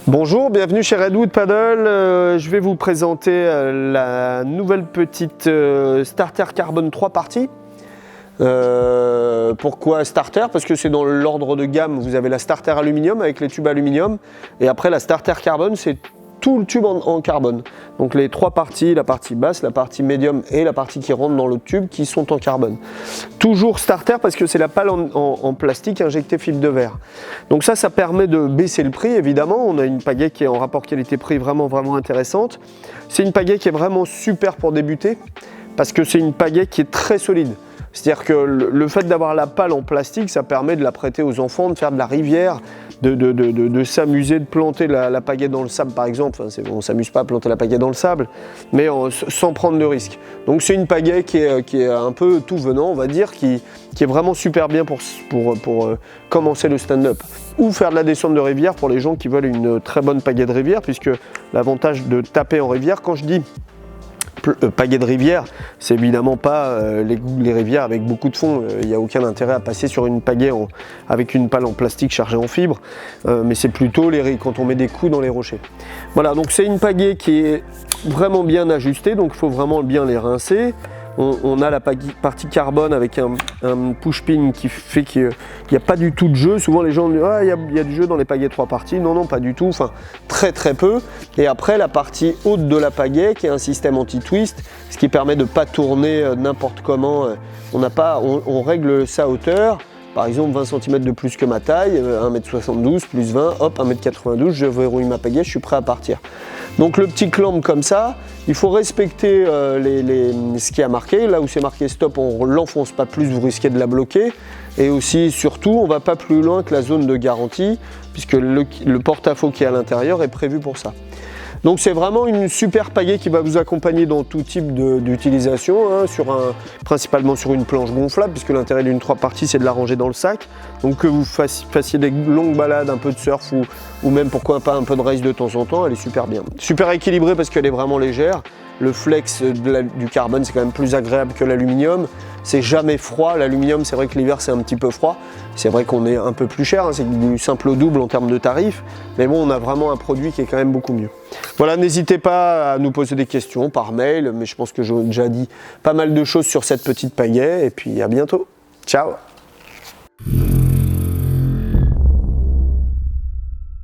Bonjour, bienvenue chez Redwood Paddle. Je vais vous présenter la nouvelle petite Starter Carbone 3 parties. Pourquoi Starter? Parce que c'est dans l'ordre de gamme. Vous avez la Starter Aluminium avec les tubes aluminium et après la Starter Carbone, c'est tout le tube en carbone. Donc les trois parties, la partie basse, la partie médium et la partie qui rentre dans l'autre tube qui sont en carbone. Toujours Starter parce que c'est la pale en plastique injectée fibre de verre. Donc ça permet de baisser le prix évidemment. On a une pagaie qui est en rapport qualité-prix vraiment intéressante. C'est une pagaie qui est vraiment super pour débuter parce que c'est une pagaie qui est très solide. C'est-à-dire que le fait d'avoir la pale en plastique, ça permet de la prêter aux enfants, de faire de la rivière, de s'amuser, de planter la pagaie dans le sable par exemple. Enfin, on ne s'amuse pas à planter la pagaie dans le sable, mais sans prendre de risque. Donc c'est une pagaie qui est un peu tout venant, on va dire, qui est vraiment super bien pour commencer le stand-up. Ou faire de la descente de rivière pour les gens qui veulent une très bonne pagaie de rivière, puisque l'avantage de taper en rivière, quand je dis pagaie de rivière, c'est évidemment pas les rivières avec beaucoup de fond. Il n'y a aucun intérêt à passer sur une pagaie avec une pale en plastique chargée en fibre, mais c'est plutôt quand on met des coups dans les rochers. Voilà, donc c'est une pagaie qui est vraiment bien ajustée, donc il faut vraiment bien les rincer. On a la partie carbone avec un push-pin qui fait qu'il n'y a pas du tout de jeu. Souvent les gens disent ah, il y a du jeu dans les pagaies 3 parties. Non, pas du tout, enfin très peu. Et après la partie haute de la pagaie qui est un système anti-twist, ce qui permet de ne pas tourner n'importe comment. On règle sa hauteur. Par exemple 20 cm de plus que ma taille, 1m72 plus 20, hop 1m92, je verrouille ma pagaie, je suis prêt à partir. Donc le petit clamp comme ça, il faut respecter ce qui a marqué. Là où c'est marqué stop, on ne l'enfonce pas plus, vous risquez de la bloquer. Et aussi, surtout, on ne va pas plus loin que la zone de garantie, puisque le porte-à-faux qui est à l'intérieur est prévu pour ça. Donc c'est vraiment une super pagaie qui va vous accompagner dans tout type d'utilisation, hein, principalement sur une planche gonflable, puisque l'intérêt d'une 3 parties c'est de la ranger dans le sac. Donc que vous fassiez des longues balades, un peu de surf ou même pourquoi pas un peu de race de temps en temps, elle est super bien. Super équilibrée parce qu'elle est vraiment légère. Le flex du carbone c'est quand même plus agréable que l'aluminium. C'est jamais froid, l'aluminium c'est vrai que l'hiver c'est un petit peu froid. C'est vrai qu'on est un peu plus cher, hein, c'est du simple au double en termes de tarifs. Mais bon, on a vraiment un produit qui est quand même beaucoup mieux. Voilà, n'hésitez pas à nous poser des questions par mail, mais je pense que j'ai déjà dit pas mal de choses sur cette petite pagaie. Et puis à bientôt. Ciao!